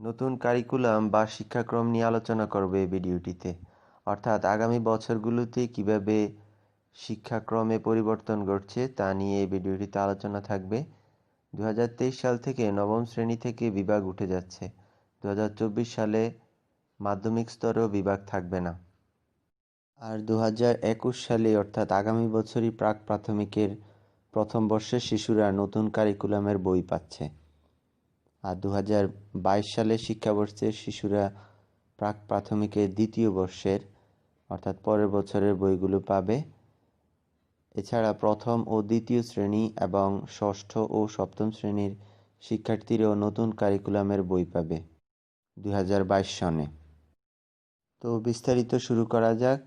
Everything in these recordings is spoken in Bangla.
নতুন কারিকুলাম বা শিক্ষাক্রম নিয়ে আলোচনা করব এই ভিডিওটিতে। অর্থাৎ আগামী বছরগুলোতে কিভাবে শিক্ষাক্রমে পরিবর্তন ঘটছে তা নিয়ে এই ভিডিওটিতে আলোচনা থাকবে। 2023 সাল থেকে নবম শ্রেণী থেকে বিভাগ উঠে যাচ্ছে। 2024 সালে মাধ্যমিক স্তরেও বিভাগ থাকবে না। আর 2021 সালে অর্থাৎ আগামী বছরই প্রাক প্রাথমিকের প্রথম বর্ষের শিশুরা নতুন কারিকুলামের বই পাচ্ছে। আর 2022 সালের শিক্ষাবর্ষের শিশুরা প্রাক প্রাথমিকের দ্বিতীয় বর্ষের অর্থাৎ পরের বছরের বইগুলো পাবে। এছাড়া প্রথম ও দ্বিতীয় শ্রেণী এবং ষষ্ঠ ও সপ্তম শ্রেণীর শিক্ষার্থীরাও নতুন কারিকুলামের বই পাবে 2022 সনে। তো বিস্তারিত শুরু করা যাক।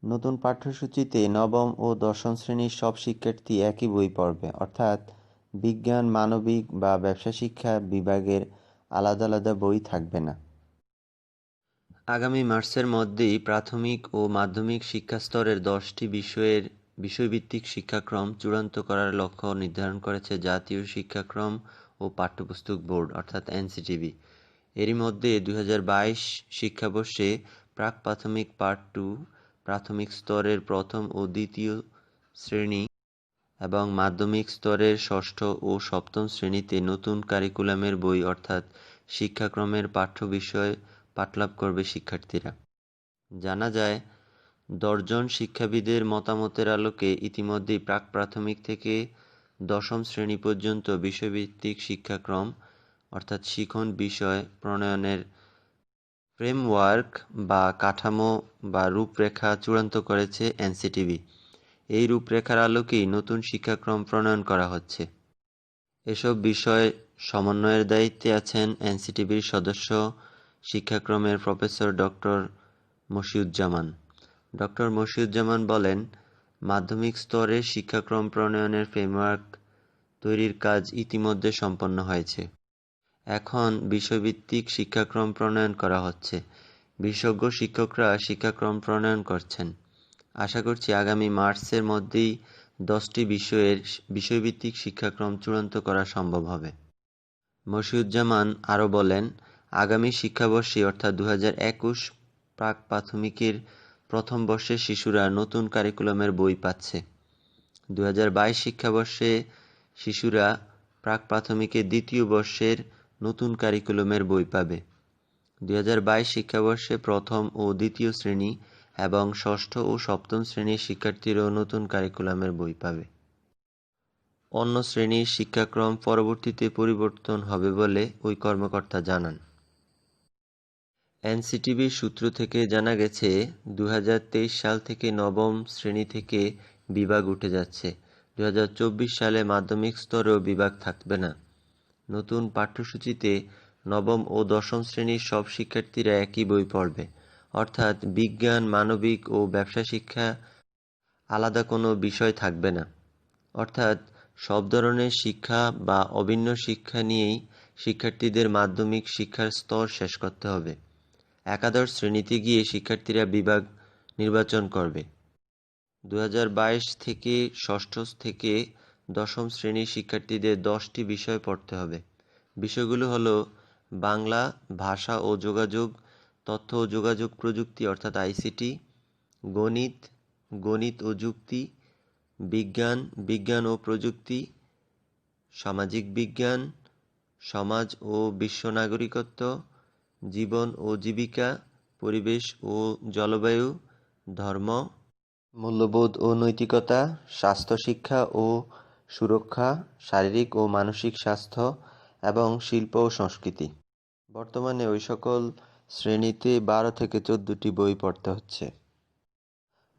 নতুন পাঠ্যসূচিতে নবম ও দশম শ্রেণীর সব শিক্ষার্থী একই বই পড়বে, অর্থাৎ বিজ্ঞান, মানবিক বা ব্যবসা শিক্ষা বিভাগের আলাদা আলাদা বই থাকবে না। আগামী মার্চের মধ্যেই প্রাথমিক ও মাধ্যমিক শিক্ষা স্তরের 10টি বিষয়ের বিষয়ভিত্তিক শিক্ষাক্রম চূড়ান্ত করার লক্ষ্য নির্ধারণ করেছে জাতীয় শিক্ষাক্রম ও পাঠ্যপুস্তক বোর্ড অর্থাৎ এনসিটিবি। এরই মধ্যে 2022 শিক্ষাবর্ষে প্রাক প্রাথমিক পার্ট 2, প্রাথমিক স্তরের প্রথম ও দ্বিতীয় শ্রেণী এবং মাধ্যমিক স্তরের ষষ্ঠ ও সপ্তম শ্রেণীতে নতুন কারিকুলামের বই অর্থাৎ শিক্ষাক্রমের পাঠ্য বিষয় পাঠলাভ করবে শিক্ষার্থীরা। জানা যায়, 10 জন শিক্ষাবিদের মতামতের আলোকে ইতিমধ্যেই প্রাক প্রাথমিক থেকে দশম শ্রেণী পর্যন্ত বিষয়ভিত্তিক শিক্ষাক্রম অর্থাৎ শিখন বিষয় প্রণয়নের ফ্রেমওয়ার্ক বা কাঠামো বা রূপরেখা চূড়ান্ত করেছে এনসিটিবি। এই রূপরেখার আলোকেই নতুন শিক্ষাক্রম প্রণয়ন করা হচ্ছে। এসব বিষয় সমন্বয়ের দায়িত্বে আছেন এনসিটিবির সদস্য শিক্ষাক্রমের professor doctor Moshiuzzaman. Doctor Moshiuzzaman বলেন, মাধ্যমিক স্তরে শিক্ষাক্রম প্রণয়নের ফ্রেমওয়ার্ক তৈরির কাজ ইতিমধ্যে সম্পন্ন হয়েছে। এখন বিষয়ভিত্তিক শিক্ষাক্রম প্রণয়ন করা হচ্ছে। বিশেষজ্ঞ শিক্ষকরা শিক্ষাক্রম প্রণয়ন করছেন। আশা করছি আগামী মার্চের মধ্যেই 10টি বিষয়ের বিষয়ভিত্তিক শিক্ষাক্রম চূড়ান্ত করা সম্ভব হবে। মশিউজ্জামান আরও বলেন, আগামী শিক্ষাবর্ষে অর্থাৎ 2021 প্রাক প্রাথমিকের প্রথম বর্ষের শিশুরা নতুন কারিকুলামের বই পাচ্ছে। 2022 শিক্ষাবর্ষে শিশুরা প্রাক প্রাথমিকের দ্বিতীয় বর্ষের নতুন কারিকুলামের বই পাবে। 2022 শিক্ষাবর্ষে প্রথম ও দ্বিতীয় শ্রেণী এবং ষষ্ঠ ও সপ্তম শ্রেণীর শিক্ষার্থীরাও নতুন কারিকুলামের বই পাবে। অন্য শ্রেণীর শিক্ষাক্রম পরবর্তীতে পরিবর্তন হবে বলে ওই কর্মকর্তা জানান। এনসিটিবির সূত্র থেকে জানা গেছে, 2023 সাল থেকে নবম শ্রেণী থেকে বিভাগ উঠে যাচ্ছে। 2024 সালে মাধ্যমিক স্তরেও বিভাগ থাকবে না। নতুন পাঠ্যসূচিতে নবম ও দশম শ্রেণীর সব শিক্ষার্থীরা একই বই পড়বে, অর্থাৎ বিজ্ঞান, মানবিক ও ব্যবসা শিক্ষা আলাদা কোনো বিষয় থাকবে না। অর্থাৎ সব ধরনের শিক্ষা বা অভিন্ন শিক্ষা নিয়েই শিক্ষার্থীদের মাধ্যমিক শিক্ষার স্তর শেষ করতে হবে। একাদশ শ্রেণীতে গিয়ে শিক্ষার্থীরা বিভাগ নির্বাচন করবে। 2022 থেকে ষষ্ঠ থেকে দশম শ্রেণীর শিক্ষার্থীদের 10টি বিষয় পড়তে হবে। বিষয়গুলো হলো বাংলা, ভাষা ও যোগাযোগ, তথ্য ও যোগাযোগ প্রযুক্তি অর্থাৎ আইসিটি, গণিত, গণিত ও যুক্তি, বিজ্ঞান, বিজ্ঞান ও প্রযুক্তি, সামাজিক বিজ্ঞান, সমাজ ও বিশ্ব নাগরিকত্ব, জীবন ও জীবিকা, পরিবেশ ও জলবায়ু, ধর্ম, মূল্যবোধ ও নৈতিকতা, স্বাস্থ্য শিক্ষা ও সুরক্ষা, শারীরিক ও মানসিক স্বাস্থ্য এবং শিল্প ও সংস্কৃতি। বর্তমানে ওই সকল শ্রেণীতে 12 থেকে 14টি বই পড়তে হচ্ছে।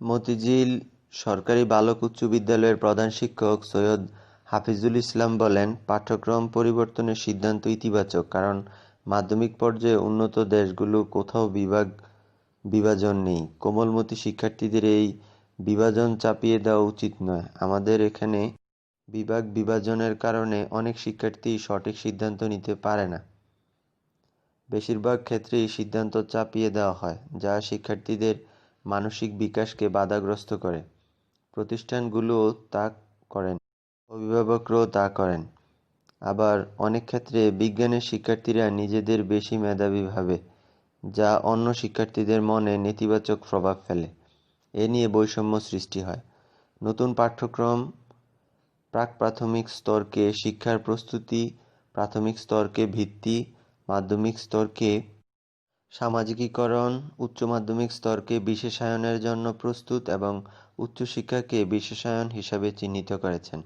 মতিঝিল সরকারি বালক উচ্চ বিদ্যালয়ের প্রধান শিক্ষক সৈয়দ হাফিজুল ইসলাম বলেন, পাঠ্যক্রম পরিবর্তনের সিদ্ধান্ত ইতিবাচক, কারণ মাধ্যমিক পর্যায়ে উন্নত দেশগুলো কোথাও বিভাজন নেই। কোমলমতি শিক্ষার্থীদের এই বিভাজন চাপিয়ে দেওয়া উচিত নয়। আমাদের এখানে বিভাজনের কারণে অনেক শিক্ষার্থী সঠিক সিদ্ধান্ত নিতে পারে না। বেশিরভাগ ক্ষেত্রেই সিদ্ধান্ত চাপিয়ে দেওয়া হয়, যা শিক্ষার্থীদের মানসিক বিকাশকে বাধাগ্রস্ত করে। প্রতিষ্ঠানগুলোও তা করেন, অভিভাবকরাও তা করেন। আবার অনেক ক্ষেত্রে বিজ্ঞানের শিক্ষার্থীরা নিজেদের বেশি মেধাবী ভাবে, যা অন্য শিক্ষার্থীদের মনে নেতিবাচক প্রভাব ফেলে। এ নিয়ে বৈষম্য সৃষ্টি হয়। নতুন পাঠ্যক্রম প্রাক-প্রাথমিক স্তরকে শিক্ষার প্রস্তুতি, প্রাথমিক স্তরকে ভিত্তি, মাধ্যমিক স্তরকে সামাজিকীকরণ, উচ্চ মাধ্যমিক স্তরকে বিশেষায়নের জন্য প্রস্তুত এবং উচ্চশিক্ষাকে বিশেষায়ন হিসাবে চিহ্নিত করেছেন।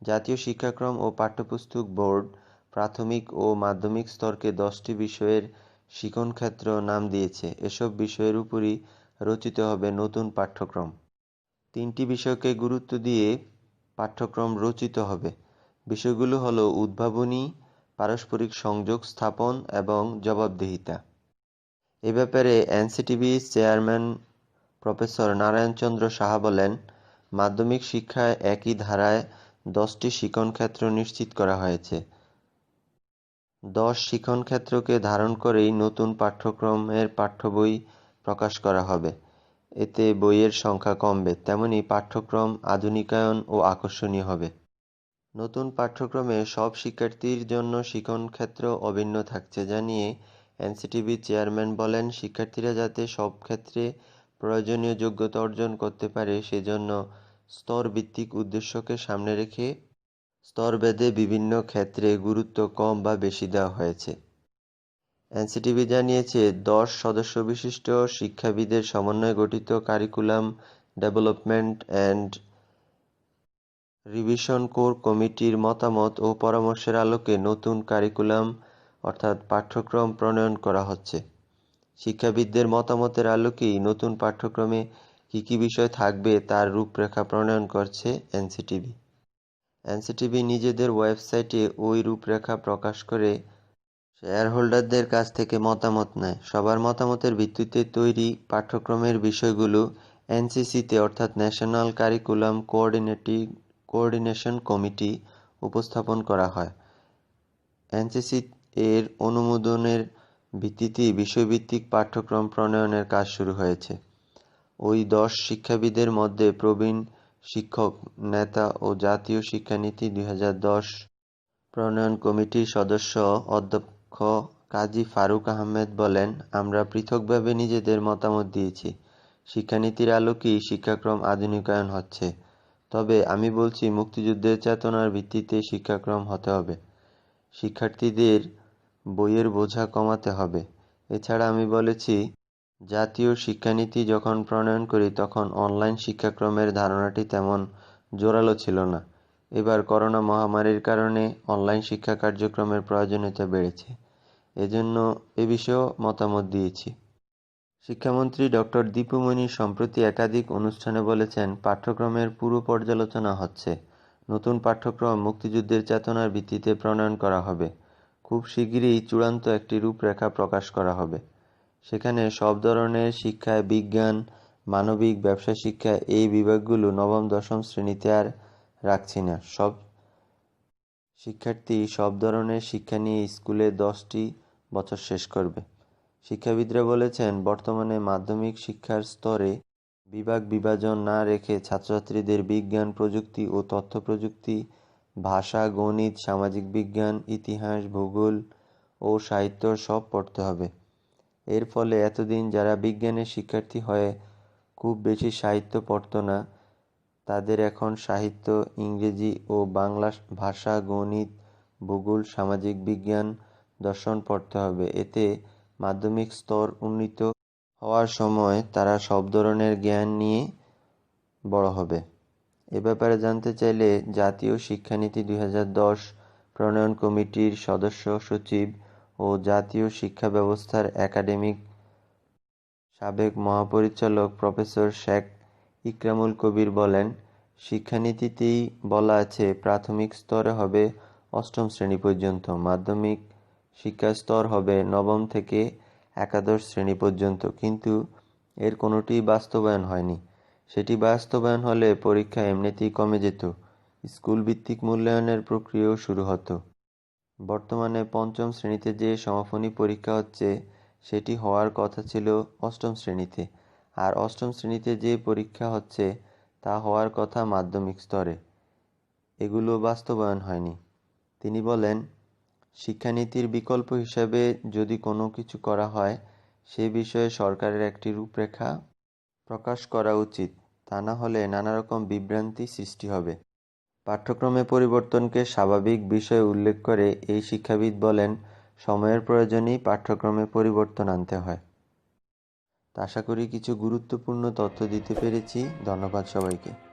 জাতীয় শিক্ষাক্রম ও পাঠ্যপুস্তক বোর্ড প্রাথমিক ও মাধ্যমিক স্তরকে 10টি বিষয়ের শিক্ষণক্ষেত্র নাম দিয়েছে। এসব বিষয়ের উপরই রচিত হবে নতুন পাঠ্যক্রম। 3টি বিষয়কে গুরুত্ব দিয়ে পাঠ্যক্রম রচিত হবে। বিষয়গুলো হলো উদ্ভাবনী, পারস্পরিক সংযোগ স্থাপন এবং জবাবদিহিতা। এ ব্যাপারে NCTB chairman professor Narayan Chandra Saha বলেন, মাধ্যমিক শিক্ষায় একই ধারায় 10টি শিক্ষণক্ষেত্র নিশ্চিত করা হয়েছে। 10 শিক্ষণক্ষেত্রকে ধারণ করেই নতুন পাঠ্যক্রমের পাঠ্যবই প্রকাশ করা হবে। এতে বইয়ের সংখ্যা কমবে, তেমনি পাঠ্যক্রম আধুনিকায়ন ও আকর্ষণীয় হবে। নতুন পাঠ্যক্রমে সব শিক্ষার্থীর জন্য শিক্ষণক্ষেত্র অভিন্ন থাকছে জানিয়ে এনসিটিবি চেয়ারম্যান বলেন, শিক্ষার্থীরা যাতে সব ক্ষেত্রে প্রয়োজনীয় যোগ্যতা অর্জন করতে পারে সেজন্য স্তরভিত্তিক উদ্দেশ্যকে সামনে রেখে স্তরভেদে বিভিন্ন ক্ষেত্রে গুরুত্ব কম বা বেশি দেওয়া হয়েছে। এনসিটিবি জানিয়েছে, 10 সদস্যবিশিষ্ট শিক্ষাবিদের সমন্বয়ে গঠিত curriculum development and revision core কমিটির মতামত ও পরামর্শের আলোকে নতুন কারিকুলাম অর্থাৎ পাঠ্যক্রম প্রণয়ন করা হচ্ছে। শিক্ষাবিদদের মতামতের আলোকেই নতুন পাঠ্যক্রমে কী বিষয় থাকবে তার রূপরেখা প্রণয়ন করছে এনসিটিবি। এনসিটিবি নিজেদের ওয়েবসাইটে ওই রূপরেখা প্রকাশ করে শেয়ারহোল্ডারদের কাছ থেকে মতামত নেয়। সবার মতামতের ভিত্তিতে তৈরি পাঠ্যক্রমের বিষয়গুলো এনসিসিতে অর্থাৎ ন্যাশনাল কারিকুলাম কোঅর্ডিনেশন কমিটি উপস্থাপন করা হয়। এনসিসি এর অনুমোদনের ভিত্তিতেই বিষয়ভিত্তিক পাঠ্যক্রম প্রণয়নের কাজ শুরু হয়েছে। ওই 10 শিক্ষাবিদের মধ্যে প্রবীণ শিক্ষক নেতা ও জাতীয় শিক্ষানীতি 2010 প্রণয়ন কমিটির সদস্য অধ্যক্ষ কাজী ফারুক আহমেদ বলেন, আমরা পৃথকভাবে নিজেদের মতামত দিয়েছি। শিক্ষানীতির আলোকেই শিক্ষাক্রম আধুনিকায়ন হচ্ছে। তবে আমি বলছি, মুক্তিযুদ্ধের চেতনার ভিত্তিতে শিক্ষাক্রম হতে হবে। শিক্ষার্থীদের বইয়ের বোঝা কমাতে হবে। এছাড়া আমি বলেছি, জাতীয় শিক্ষানীতি যখন প্রণয়ন করি তখন অনলাইন শিক্ষাক্রমের ধারণাটি তেমন জোরালো ছিল না। এবার করোনা মহামারীর কারণে অনলাইন শিক্ষা কার্যক্রমের প্রয়োজনীয়তা বেড়েছে। এজন্য এ বিষয়েও মতামত দিয়েছি। শিক্ষামন্ত্রী ডক্টর দীপু মনি সম্প্রতি একাধিক অনুষ্ঠানে বলেছেন, পাঠ্যক্রমের পুরো পর্যালোচনা হচ্ছে। নতুন পাঠ্যক্রম মুক্তিযুদ্ধের চেতনার ভিত্তিতে প্রণয়ন করা হবে। খুব শিগগিরই চূড়ান্ত একটি রূপরেখা প্রকাশ করা হবে। সেখানে সব ধরনের শিক্ষায় বিজ্ঞান, মানবিক, ব্যবসা শিক্ষা এই বিভাগগুলো নবম-দশম শ্রেণীতে আর রাখছি না। সব শিক্ষার্থী সব ধরনের শিক্ষা নিয়ে স্কুলে 10টি বছর শেষ করবে। শিক্ষাবিদরা বলেছেন, বর্তমানে মাধ্যমিক শিক্ষার স্তরে বিভাগ বিভাজন না রেখে ছাত্রছাত্রীদের বিজ্ঞান, প্রযুক্তি ও তথ্য প্রযুক্তি, ভাষা, গণিত, সামাজিক বিজ্ঞান, ইতিহাস, ভূগোল ও সাহিত্য সব পড়তে হবে। এর ফলে এতদিন যারা বিজ্ঞানের শিক্ষার্থী হয়ে খুব বেশি সাহিত্য পড়ত না, তাদের এখন সাহিত্য, ইংরেজি ও বাংলা ভাষা, গণিত, ভূগোল, সামাজিক বিজ্ঞান, দর্শন পড়তে হবে। এতে মাধ্যমিক স্তর উন্নীত হওয়ার সময় তারা সব ধরনের জ্ঞান নিয়ে বড় হবে। এ ব্যাপারে জানতে চাইলে জাতীয় শিক্ষানীতি 2010 প্রণয়ন কমিটির সদস্য সচিব ও জাতীয় শিক্ষা ব্যবস্থার একাডেমিক সাবেক মহাপরিচালক প্রফেসর শেখ ইকরামুল কবির বলেন, শিক্ষানীতিতেই বলা আছে প্রাথমিক স্তরে হবে 8ম শ্রেণী পর্যন্ত, মাধ্যমিক শিক্ষা স্তর হবে 9ম থেকে একাদশ শ্রেণী পর্যন্ত, কিন্তু এর কোনোটিই বাস্তবায়ন হয়নি। সেটি বাস্তবায়ন হলে পরীক্ষা এমনিতেই কমে যেত, স্কুল ভিত্তিক মূল্যায়নের প্রক্রিয়াও শুরু হতো। বর্তমানে 5ম শ্রেণীতে যে সমাপনী পরীক্ষা হচ্ছে সেটি হওয়ার কথা ছিল 8ম শ্রেণীতে, আর 8ম শ্রেণীতে যে পরীক্ষা হচ্ছে তা হওয়ার কথা মাধ্যমিক স্তরে। এগুলো বাস্তবায়ন হয়নি। তিনি বলেন, শিক্ষানীতির বিকল্প হিসেবে যদি কোনো কিছু করা হয়, সে বিষয়ে সরকারের একটি রূপরেখা প্রকাশ করা উচিত। তা না হলে নানা রকম বিভ্রান্তি সৃষ্টি হবে। পাঠ্যক্রমে পরিবর্তনকে স্বাভাবিক বিষয় উল্লেখ করে এই শিক্ষাবিদ বলেন, সময়ের প্রয়োজনেই পাঠ্যক্রমে পরিবর্তন আনতে হয়। আশা করি কিছু গুরুত্বপূর্ণ তথ্য দিতে পেরেছি। ধন্যবাদ সবাইকে।